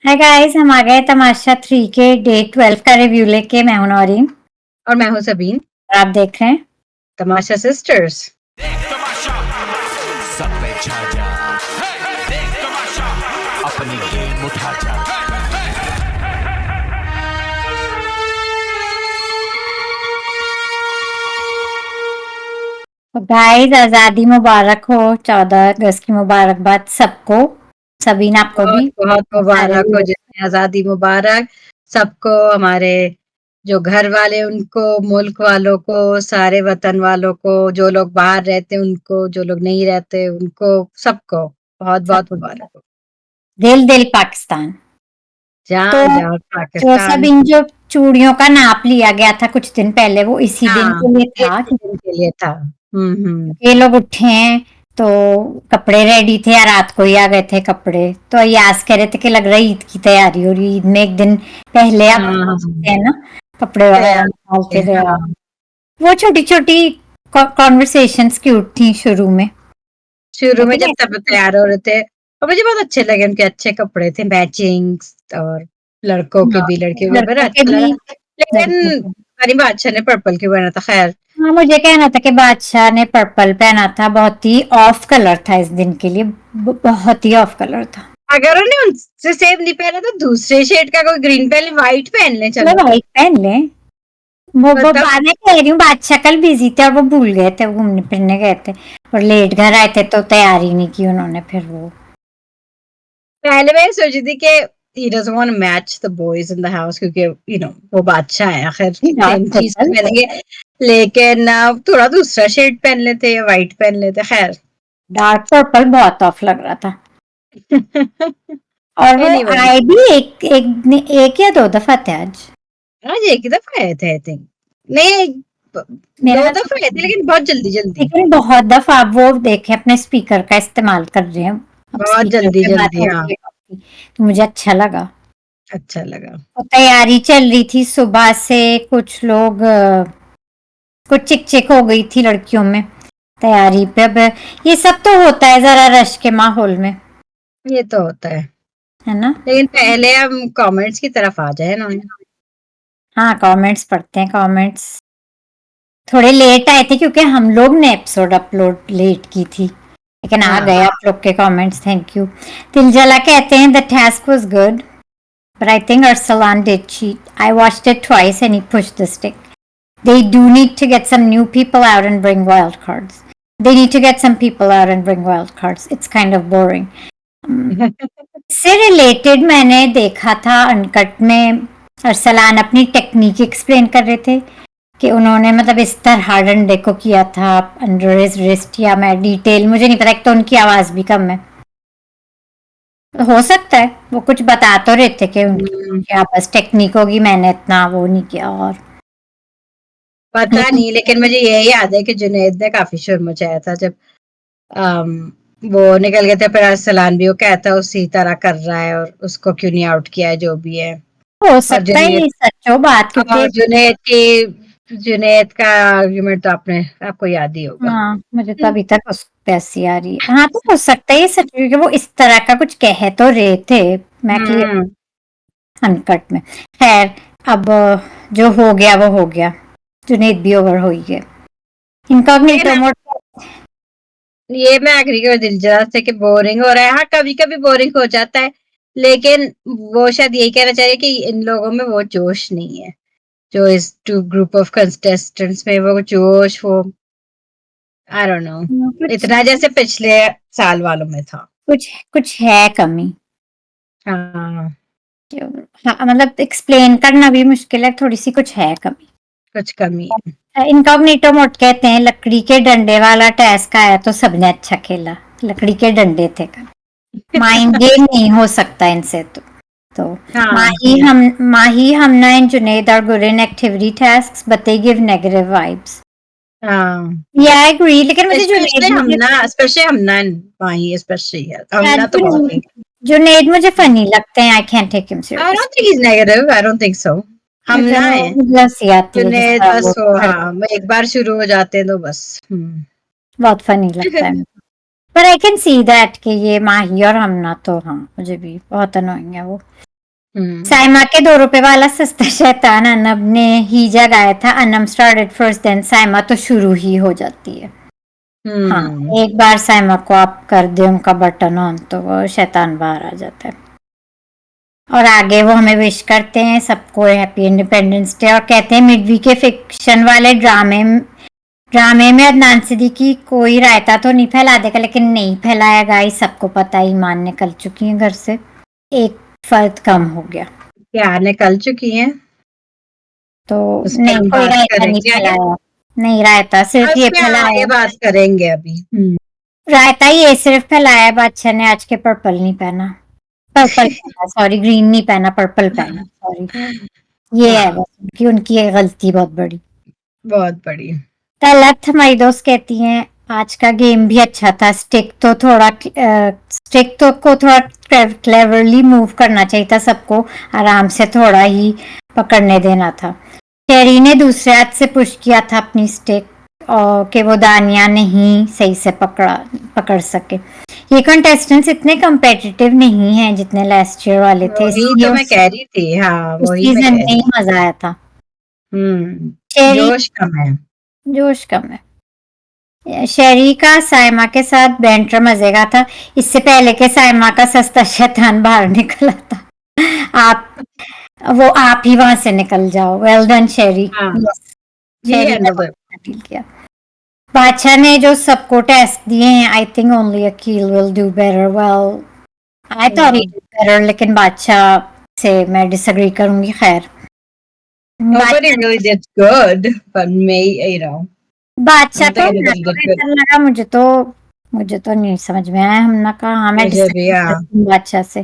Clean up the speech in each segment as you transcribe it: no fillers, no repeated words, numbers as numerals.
Hi guys, हम आ गए तमाशा 3 के डे 12 का रिव्यू लेके। मैं हूं नौरीन और मैं हूं सबीन। और आप देख रहे हैं तमाशा सिस्टर्स। देख तमाशा सब पे छा जा। देख तमाशा अपनी गेम उठा जा। तो गाइस, आजादी मुबारक हो। 14 अगस्त की मुबारकबाद सबको। सबीन, आपको बहुत भी बहुत सारे मुबारक हो, लोग। जिन्हें आजादी मुबारक सबको, हमारे जो घर वाले उनको, मुल्क वालों को, सारे वतन वालों को, जो लोग बाहर रहते उनको, जो लोग नहीं रहते उनको, सबको बहुत बहुत सबको मुबारक हो। दिल दिल पाकिस्तान। तो जहाँ जहाँ जो पाकिस्तान। सबीन, जो चूड़ियों का नाप लिया गया था कुछ दिन पहले, वो इसी दिन हाँ, के लिए एक था। ही दिन के लिए था। हम्म। ये लोग उठे हैं तो कपड़े रेडी थे या रात को ही आ गए थे कपड़े। तो अय्याज कह रहे थे कि लग रहा है ईद की तैयारी हो रही, ईद में एक दिन पहले आप हाँ, हैं ना, कपड़े वगैरह निकाल के हाँ। तैयार। वो छोटी छोटी कॉन्वर्सेशंस क्यूट थी शुरू में, शुरू में लेकिन जब सब तैयार हो रहे थे, और मुझे बहुत अच्छे लगे, उनके अच्छे कपड़े थे, मैचिंग। और लड़कों के हाँ, भी, लड़कियों के बड़ा लड़कों के अच्छा भी, लगा। लड़कियों लेकिन के भी। हमारी बादशाह ने पर्पल क्यों पहना था? खैर, हाँ, मुझे कहना था कि बादशाह ने पर्पल पहना था, बहुत ही ऑफ कलर था इस दिन के लिए, बहुत ही ऑफ कलर था। अगर उन्हें उनसे सेम नहीं पहना तो दूसरे शेड का कोई ग्रीन पहन ले, व्हाइट पहन ले, चलो चलो। व्हाइट पहन लें। वो मतलब मैं कह रही हूँ, बादशाह कल बिजी थे और वो भूल गए थे, घूमने फिरने गए थे और लेट घर आए थे तो तैयारी नहीं की उन्होंने फिर वो। पहले मैं सोची थी कि he doesn't want to match the boys in the house, क्योंकि वो बादशाह है, आखिर डार्क सेम चीज पर्पल, पहनेंगे। लेकिन थोड़ा दूसरा शेड पहन लेते या व्हाइट पहन लेते, खैर। डार्क पर्पल बहुत ऑफ लग रहा था। और वो एनीवे, आए भी एक या दो दफा थे आज। आज एक ही दफा आए थे, आई थिंक। नहीं, मेरा दो ख्याल दफा आए थे, से, लेकिन बहुत जल्दी जल्दी। लेकिन बहुत दफा अब वो देखे अपने स्पीकर का इस्तेमाल कर रहे हैं, अब बहुत स्पीकर जल्दी पे बात जल्दी, हो हाँ। रही है काफी, तो मुझे अच्छा लगा। अच्छा लगा। और तैयारी चल रही थी सुबह से, कुछ लोग कुछ चिक चिक हो गई थी लड़कियों में तैयारी पे। अब ये सब तो होता है जरा रश के माहौल में, ये तो होता है। है ना। लेकिन पहले हम कमेंट्स की तरफ आ जाए ना। हाँ, कमेंट्स पढ़ते हैं। कमेंट्स थोड़े लेट आए थे क्योंकि हम लोग ने एपिसोड अपलोड लेट की थी, लेकिन आ हाँ, गए आप लोग के कमेंट्स, थैंक यू। तिलजला कहते हैं the task was good but I think Arsalan did cheat. I watched it twice and he pushed the stick. They do need to get some new people out and bring wild cards. They need to get some people out and bring wild cards. It's kind of boring. इससे related मैंने देखा था uncut में, अरसलान अपनी technique explain कर रहे थे कि उन्होंने मतलब इस तरह डंडे को किया था अंडर हिज रिस्ट, या मैं डिटेल मुझे नहीं पता, एक तो उनकी आवाज भी कम है, हो सकता है वो कुछ बता तो रहे थे कि उनकी क्या बस टेक्निक होगी, मैंने इतना वो नहीं किया। और पता लेकिन नहीं, लेकिन मुझे यही याद है कि जुनैद ने काफी शोर मचाया था जब अम, वो निकल गए थे। पर अरसलान भी वो कहता उसी तरह कर रहा है, और उसको क्यों नहीं आउट किया है, जो भी है। हो और सकता है ये सच हो बात, क्योंकि जुनैद का आर्ग्यूमेंट तो आपको याद ही होगा। हाँ, मुझे तो अभी तक उस पे हंसी आ रही है। हाँ, तो हो सकता है ये सच, क्योंकि वो इस तरह का कुछ कह तो रहे थे, मैं क्लियर हम्म। अनकट में। खैर, अब जो हो गया वो हो गया, जुनेद भी ओवर हो ही गया। Incognito mode. ये मैं एग्री कर दिलचस्प से कि बोरिंग हो रहा है। हाँ, कभी कभी बोरिंग हो जाता है, लेकिन वो शायद यही कहना चाह रहे कि इन लोगों में वो जोश नहीं है, जो इस टू ग्रुप ऑफ कंटेस्टेंट्स में वो जोश, वो आई डोंट नो, कुछ इतना जैसे पिछले साल वालों में था। कुछ कुछ है कमी। हाँ, हाँ, मतलब एक्सप्लेन करना भी मुश्किल है, थोड़ी सी कुछ है कमी। कुछ कमी है। इनकॉग्निटो मोड कहते हैं लकड़ी के डंडे वाला टास्क आया तो सबने अच्छा खेला, लकड़ी के डंडे थे कल। माइंड गेम नहीं हो सकता इनसे तो हाँ, Mahi, Hamna and Junaid are good in activity tasks, but they give negative vibes. हाँ। Yeah, I agree. लेकिन मुझे Junaid specially Hamna and Mahi, specially है, हमना तो बहुत ही। जुनैद मुझे फनी लगते हैं, I can take him I serious. Don't think is negative, I don't think so. हमना है। मुझे हंसी आती है जिस जुनैद तरह वो बस वो, करते हाँ, वो एक बार शुरू हो जाते हैं तो बस। बहुत फनी लगता है। पर आई कैन सी दैट कि ये माही और हमना तो हाँ, मुझे भी बहुत अनोइंग है वो। साइमा के 2 रुपए वाला सस्ता शैतान अनब ने ही जगाया था. Anam started first, then Saima तो शुरू ही हो जाती है. हाँ, एक बार साइमा को आप कर दे उनका बटन ऑन तो वो शैतान बाहर आ जाता है. और आगे वो हमें विश करते हैं सबको हैप्पी इंडिपेंडेंस डे और कहते हैं मिडवी के फिक्शन वाले ड्रामे में अदनान सिद्दीकी कोई रायता तो नहीं फैला देगा, लेकिन नहीं फैलाया गाइस. सबको पता ईमान निकल चुकी है घर से, एक फर्द कम हो गया. क्या निकल चुकी हैं तो उस पर नहीं हम कोई बात रायता नहीं करेंगे आगे? फैलाया, नहीं रायता सिर्फ ये उस पे फैलाया. आगे बात करेंगे अभी. रायता ये सिर्फ फैलाया. बादशाह ने आज के पर्पल नहीं पहना, पर्पल पहना, सॉरी ग्रीन नहीं पहना, पर्पल पहना, सॉरी. ये है बस उनकी ये गलती बहुत बड़ी. बहुत बड़ी. तलत हमारी दोस्त कहती हैं आज का गेम भी अच्छा था. स्टिक तो को थोड़ा क्लेवरली मूव करना चाहिए था, सबको आराम से थोड़ा ही पकड़ने देना था. शेरी ने दूसरे हाथ से पुश किया था अपनी स्टिक और कि वो दानिया नहीं सही से पकड़ सके. ये कंटेस्टेंट्स इतने कम्पिटिटिव नहीं हैं जितने लास्ट ईयर वाले थे. वही तो मैं कह रही थी. हाँ वही मैं सीजन कह में रही ही मजा आया था. थी. जोश कम है. जोश कम है. शेरी का साइमा के साथ बैंटर मजे का था. इससे पहले के साइमा का सस्ता शैतान बाहर निकला था. आप ही वहां से निकल जाओ. वेल डन शेरी. शेरी ने डील किया. बादशाह ने जो सबको टेस्ट दिए हैं, I think only Aqeel will do better. Well I thought he did better, लेकिन बादशाह से मैं डिसएग्री करूंगी. खैर Nobody really did good, but बादशाह तो बेहतर लगा मुझे तो नहीं समझ में आया. हमने कहा हाँ मैं बादशाह से.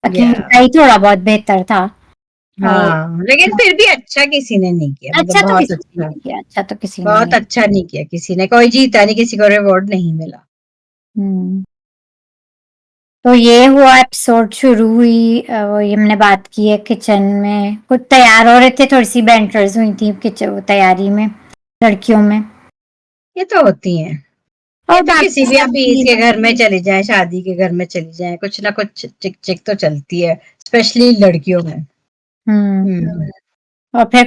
अकील का ही थोड़ा बहुत बेहतर था. हाँ लेकिन फिर भी अच्छा किसी ने नहीं किया. अच्छा तो बहुत किसी ने किया. अच्छा तो किसी ने बहुत अच्छा नहीं किया किसी ने. कोई जीता नहीं, किसी को रिवॉर्ड नहीं मिला. तो ये हुआ एपिसोड शुरू हुई. हमने बात की है किचन में कुछ तैयार हो रहे थे, थोड़ी सी बैंटर्स हुई थी किचन तैयारी में लड़कियों में. ये तो होती हैं. और तो किसी भी अभी इसके घर में चली जाए, शादी के घर में चली जाए, कुछ ना कुछ चिक चिक तो चलती है, स्पेशली लड़कियों में. और फिर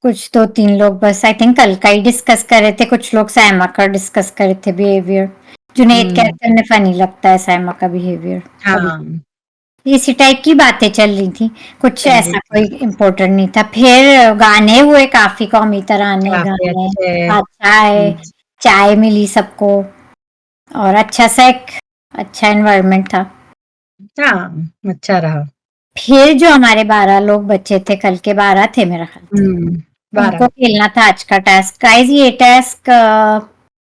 कुछ 2-3 लोग बस आई थिंक कल का ही डिस्कस कर रहे थे. कुछ लोग साइमा का डिस्कस कर रहे थे बिहेवियर. जुनैद कहते हैं फनी लगता है साइमा का बिहेवियर. इसी टाइप की बातें चल रही थी. कुछ ऐसा कोई इम्पोर्टेंट नहीं था. फिर गाने हुए काफी कौमी तराने गाने. चाय मिली सबको और अच्छा एनवायरनमेंट था. अच्छा रहा. फिर जो हमारे 12 लोग बच्चे थे, कल के 12 थे मेरा ख्याल से, उनको खेलना था आज का टास्क. गाइस ये टास्क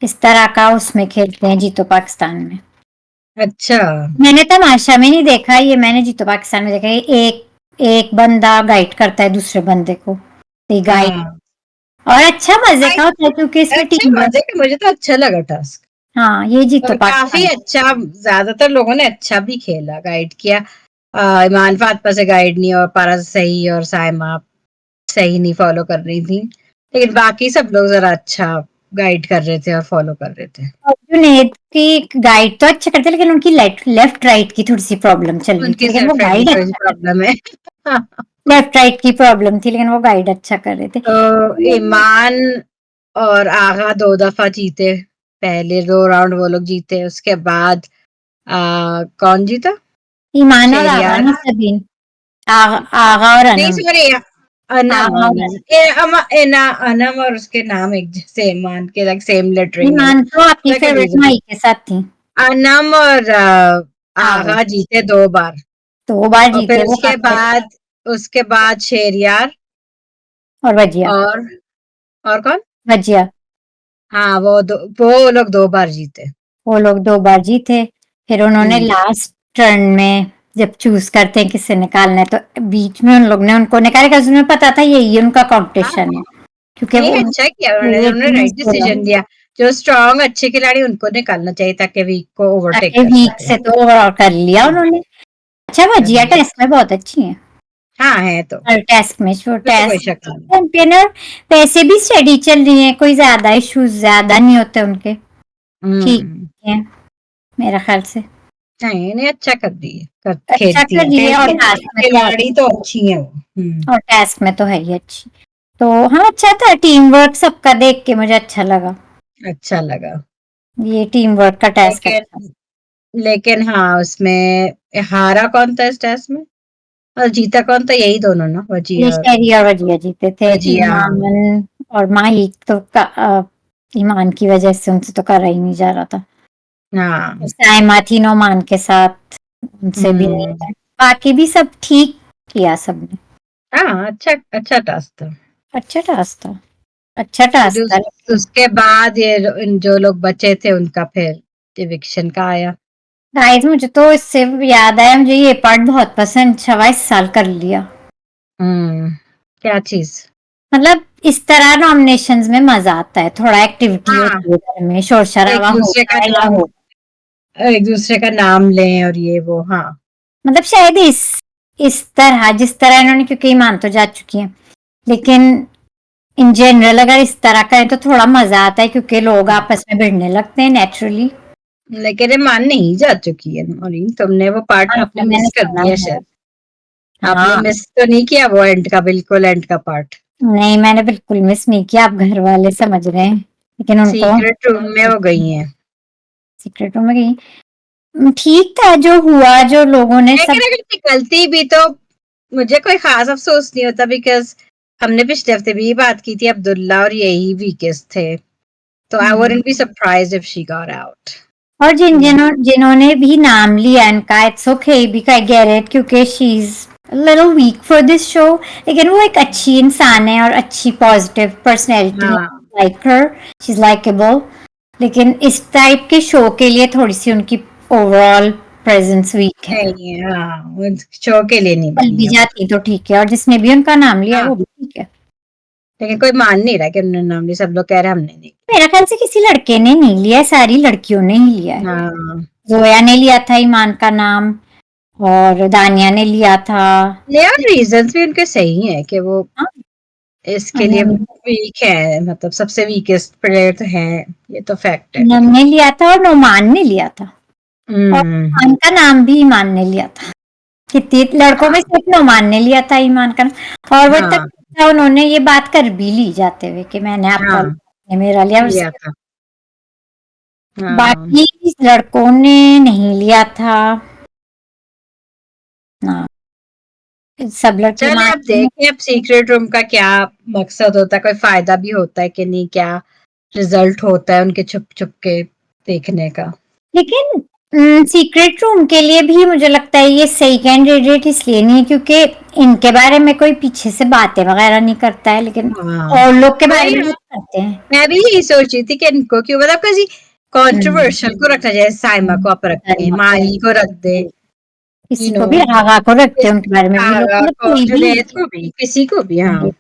इस तरह का उसमें खेलते हैं जीतो पाकिस्तान में. अच्छा मैंने तमाशा में नहीं देखा ये, मैंने जीतो पाकिस्तान में देखा. एक बंदा गाइड करता है दूसरे बंदे को. गाइड और अच्छा मजे का होता है क्योंकि इसमें टीम मुझे तो अच्छा लगा टास्क. हाँ ये जीतो काफी अच्छा. ज्यादातर लोगों ने अच्छा भी खेला, गाइड किया. ईमान फातिमा से गाइड नहीं और पारा सही और साइमा सही नहीं फॉलो कर रही थी, लेकिन बाकी सब लोग जरा अच्छा गाइड कर रहे थे और फॉलो कर रहे थे. जुनैद की गाइड तो अच्छा करते, लेकिन उनकी लेफ्ट राइट की थोड़ी सी प्रॉब्लम चल रही थी. लेकिन वो गाइड प्रॉब्लम है. लेफ्ट राइट की प्रॉब्लम थी, लेकिन वो गाइड अच्छा कर रहे थे. तो ईमान और आगा 2 दफा जीते. पहले 2 राउंड वो लोग जीते, उसके बाद कौन जीता? ईमान और आगा नहीं, सबीन. आगा और अनम. सॉरी अनम और उसके नाम एक जैसे. ईमान के लाइक सेम लेटरिंग. ईमान तो आपकी फेवरेट माई के साथ थी. अनम और आगा जीते 2 बार. 2 बार जीते. फिर उसके बाद शेरियार और वजिया. और कौन? वजिया. हाँ वो लोग 2 बार जीते. वो लोग 2 बार जीते. फिर उन्होंने लास्ट टर्न में जब चूज करते हैं किससे निकालना है, तो बीच में उन लोग ने उनको निकाला क्योंकि उन्हें पता था यही उनका कंपटीशन है. क्योंकि वो अच्छा किया उन्होंने राइट डिसीजन लिया. जो स्ट्रॉन्ग अच्छे खिलाड़ी उनको निकालना चाहिए ताकि वीक को ओवरटेक कर सके. वीक से तो ओवरऑल कर लिया उन्होंने. अच्छा वजिया टेस्ट में बहुत अच्छी है. हाँ है तो टेस्ट में चैंपियन. और पैसे भी स्टडी चल रही है, कोई ज्यादा इश्यूज ज्यादा नहीं होते उनके. ठीक है मेरा ख्याल से. नहीं नहीं अच्छा कर दी है, अच्छा खेलती कर है, लिए और खेलती टास्क में तो खिलाड़ी तो अच्छी है वो। और टास्क में तो है ही अच्छी। तो हाँ अच्छा था, टीम वर्क सबका देख के मुझे अच्छा लगा। अच्छा लगा। ये टीम वर्क का टास्क अच्छा। लेकिन लेकिन हाँ उसमें हारा कौन था इस टेस्ट में और जीता कौन था, यही दोनों ना, ये वजिया और शहरी और वजिया जीते थे। वजिया। ईमान और माही तो ईमान की वजह से उनसे तो करा ही नहीं जा रहा था। हाँ साइमा थी नोमान के साथ, उनसे भी नहीं हम्म था। बाकी भी सब ठीक किया सबने। हाँ अच्छा अच्छा टास्क था। अच्छा टास्क था, अच्छा फिर टास्क था। उसके बाद ये जो लोग बचे थे उनका फिर इविक्शन का आया। गाइस मुझे तो इससे याद आया, मुझे ये पार्ट बहुत पसंद, 26 साल कर लिया। क्या चीज। मतलब इस तरह नॉमिनेशंस में मजा आता है, थोड़ा एक्टिविटी हाँ होती है घर में, शोर एक शराबा दूसरे का होता है या नाम हो। एक दूसरे का नाम लें और ये वो। हाँ मतलब शायद इस तरह जिस तरह इन्होंने, क्योंकि ईमान तो जा चुकी हैं, लेकिन इन जनरल अगर इस तरह करें तो थोड़ा मजा आता है, क्योंकि लोग आपस में भिड़ने लगते हैं नेचुरली। लेकिन ये मान नहीं जा चुकी है नौरीन, तुमने वो पार्ट आपने मैंने मिस कर सुना दिया है। शायद। आपने हाँ मिस तो नहीं किया वो एंड का, बिल्कुल एंड का पार्ट। नहीं, मैंने बिल्कुल मिस नहीं किया, आप घर वाले समझ रहे हैं, लेकिन उनको सीक्रेट रूम में वो गई हैं। सीक्रेट रूम में गई। ठीक था जो हुआ, जो लोगों ने सब। लेकिन अगर निकलती भी तो मुझे कोई खास अफसोस नहीं होता, बिकॉज हमने पिछले हफ्ते भी ये बात की थी, अब्दुल्ला और यही वीकेस्ट थे, तो I wouldn't be surprised if she got out. और जिन्होंने भी नाम लिया इनका, इट्स ओके भी, आई गेट इट, क्योंकि she is little week for this show, लेकिन वो एक अच्छी इंसान है और अच्छी पॉजिटिव पर्सनैलिटी है, हाँ like her, she is likeable. लेकिन इस टाइप के शो के लिए थोड़ी सी उनकी ओवरऑल प्रेजेंस वीक है। नहीं है, हाँ शो के लिए नहीं चल बनी भी है वो। जाती तो ठीक है, और जिसने भी उनका नाम लिया है हाँ वो भी ठीक है। लेकिन कोई मान नहीं रहा कि उन्होंने नाम लिया, सब लोग कह रहे हैं हमने नहीं मेरा ख्याल से किसी लड़के ने नहीं लिया है, सारी लड़कियों ने ही लिया है। किया। हाँ जोया ने लिया था ईमान का नाम, और दानिया ने लिया था। यार रीजंस भी उनके सही हैं कि वो हाँ, इसके लिए वीक है, मतलब सबसे वीकेस्ट प्लेयर तो है, ये तो फैक्ट है। पूनम ने लिया था और नोमान ने लिया था, और हम्म ईमान का नाम भी ईमान ने लिया था। कितनी लड़कों में सिर्फ नोमान ने लिया था ईमान का नाम, और वो हाँ तक उन्होंने ये बात कर भी ली जाते हुए कि मैंने आपका हाँ लिया, मेरा लिया। लिया था। हाँ बाकी लड़कों ने नहीं लिया था ना, सब लड़की चले अब मान। देखें अब सीक्रेट रूम का क्या मकसद होता है, कोई फायदा भी होता है कि नहीं, क्या रिजल्ट होता है उनके छुप छुप के देखने का। लेकिन सीक्रेट रूम के लिए भी मुझे लगता है ये सही कैंडिडेट इसलिए नहीं है क्योंकि इनके बारे में कोई पीछे से बातें वगैरह नहीं करता है, लेकिन हाँ और लोग के बारे वही में ना, बहुत करते हैं। मैं भी यही सोच रही थी कि इनको क्यों, मतलब किसी कंट्रोवर्शियल को रखना चाहिए, साइमा को आप रखें, माही को रख दे, किसी यू को नो भी आगा को रखते हैं, उनके बारे में भी लोग, आगा मतलब को, कोई जुनैद को भी, किसी को भी। हाँ भी,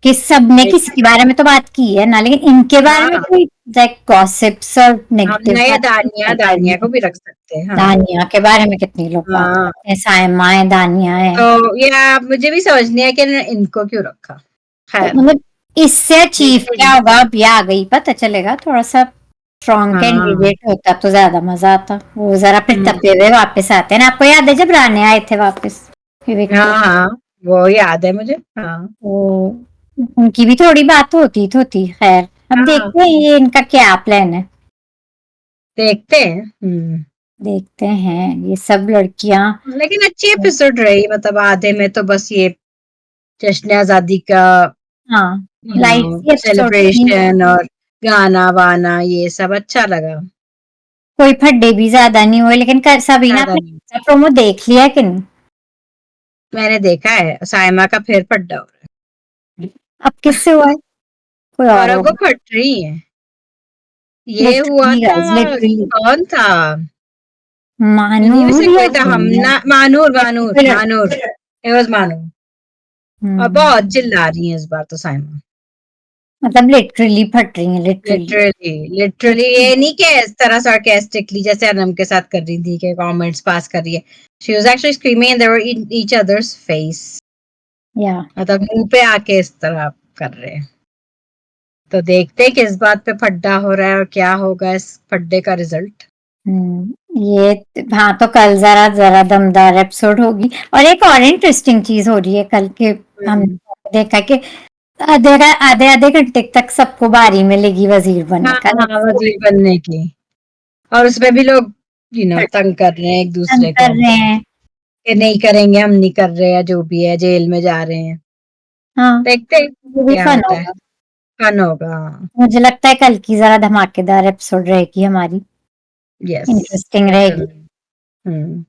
कि सबने किसी के बारे में तो बात की है ना, लेकिन इनके बारे में हाँ कोई लाइक गॉसिप्स और हम नेगेटिव नए बात दानिया को भी रख सकते हैं। हाँ दानिया के बारे में कितनी लोग बात हाँ करते हैं, सायमा है, दानिया है। तो ये मुझे भी समझ नहीं आया कि इनको क्यों रखा। तो खैर मतलब इससे अचीव क्या देखेंगे। होगा अब ये आ गई पता चलेगा, थोड़ा सा स्ट्रॉन्ग हाँ कैंडिडेट होता तो ज्यादा मजा आता, वो जरा फिर तपे हुए वापस आते हैं ना, आपको याद है जब राणे आए थे वापस विवेक को, हाँ हाँ वो याद है मुझे। हाँ तो उनकी भी थोड़ी बात होती खैर, अब हाँ देखते हैं ये इनका क्या प्लान है। देखते हैं। देखते हैं ये सब लड़कियां। लेकिन अच्छी एपिसोड रही, मतलब आधे में तो बस ये जश्न आजादी का हाँ लाइट सी एपिसोड थी, सेलिब्रेशन और गाना वाना ये सब अच्छा लगा। कोई फड्डे भी ज्यादा नहीं हुए, लेकिन सबीना ज्यादा नहीं, आपने प्रोमो देख लिया कि नहीं? मैंने देखा है साइमा का फिर पड्डा हो रहा अब किससे हुआ है? कोई है और और अब वो होगा। फट रही है। ये हुआ लिटरली था, गाइस, लिटरली कौन था, इन्हीं में से मानूर या कोई था, हम ना, मानूर इट वाज मानूर। और बहुत हम्म, चिल्ला रही है इस बार तो साइमा, मतलब लिटरली फट रही है, लिटरली। लिटरली ये नहीं कि इस तरह sarcastically जैसे अनम के साथ कर रही थी कि कमेंट्स पास कर रही है, she was actually screaming and they were in each others face, या मतलब मुंह पे आके इस तरह कर रहे हैं। तो देखते हैं किस बात पे फड्डा हो रहा है और क्या होगा इस फड्डे का रिजल्ट। ये हाँ, तो कल जरा जरा दमदार एपिसोड होगी। और एक और इंटरेस्टिंग चीज हो रही है कल के, हमने देखा कि आधे आधे आधे घंटे तक सबको बारी मिलेगी वजीर बनने हाँ का। हाँ, वजीर बनने की। और उसमें भी लोग तंग कर रहे हैं एक दूसरे कर को रहे हैं। कि नहीं करेंगे, हम नहीं कर रहे, या जो भी है, जेल में जा रहे हैं। हाँ, देखते हैं वो भी क्या फन होता है। होगा। फन होगा, हाँ। मुझे लगता है कल की जरा धमाकेदार एपिसोड रहेगी हमारी, यस, इंटरेस्टिंग रहेगी। हम्म।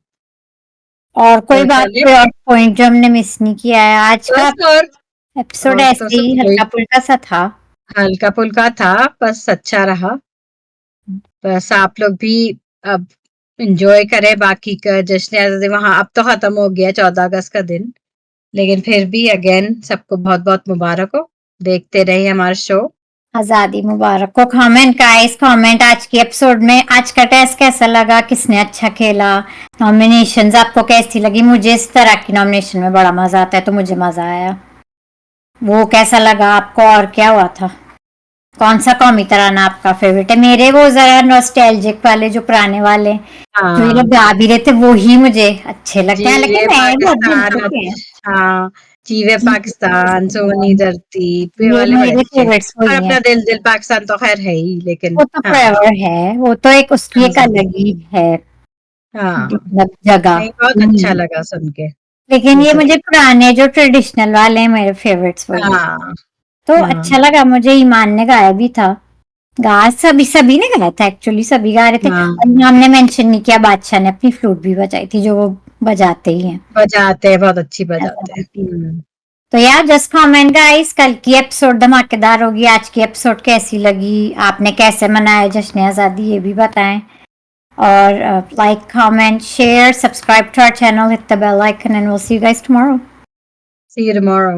और कोई तो बात, चलिए, कोई और पॉइंट जो हमने मिस नहीं किया है आज का? बस एपिसोड और तो ऐसे सब ही कोई हल्का फुल्का सा था। हल्का फुल्का था, बस अच्छा रहा। बस आप लोग भी अब एंजॉय करें बाकी का जश्न आज़ादी। वहां अब तो खत्म हो गया 14 अगस्त का दिन, लेकिन फिर भी अगेन सबको बहुत बहुत मुबारक हो। देखते रहिए हमारा शो। आजादी मुबारक को। कमेंट गाइस, कमेंट आज की एपिसोड में आज का टेस्ट कैसा लगा, किसने अच्छा खेला, नॉमिनेशंस आपको कैसी लगी? मुझे इस तरह की नॉमिनेशन में बड़ा मजा आता है, तो मुझे मजा आया। वो कैसा लगा आपको, और क्या हुआ था? कौन सा कौमी तराना आपका फेवरेट है? मेरे वो जरा नॉस्टैल्जिक वाले, जो पुराने वाले जो ये लोग हाँ, गा भी रहे थे, वो ही मुझे अच्छे लगते हैं, जीवे लेकिन नए बहुत पाकिस्तान, भिन्न हैं। हाँ, जीवे जी, पाकिस्तान, सोनी धरती, ये ये वाले बड़े मेरे अच्छे। फेवरेट्स और वही हैं। अपना दिल दिल पाकिस्तान तो खैर है ही, लेकिन वो तो हाँ। फोrever है, वो तो एक उसकी एक हाँ, अलग ही है, हाँ, मतलब जगह। नहीं, बहुत अच्छा लगा सुन के लेकिन ये ये सब। मुझे पुराने जो ट्रेडिशनल वाले हैं, मेरे फेवरेट्स वही हैं। हाँ, तो हाँ, अच्छा लगा मुझे। ईमान ने गाया भी था, गा सभी सभी ने गाया था, एक्चुअली सभी गा रहे थे। हाँ, और हमने मेंशन नहीं किया, बादशाह ने अपनी फ्लूट भी बजाई थी, जो वो बजाते ही हैं। बजाते हैं, बहुत अच्छी ऐसा बजाते हैं। बोलती हूँ। तो यार जस्ट कमेंट गाइस, कल की एपिसोड धमाकेदार होगी। आज की एपिसोड कैसी लगी, आपने कैसे मनाया जश्न आज़ादी, ये भी बताएं। और like, comment, share, subscribe to our channel, hit the bell icon, and we'll see you guys tomorrow. See you tomorrow.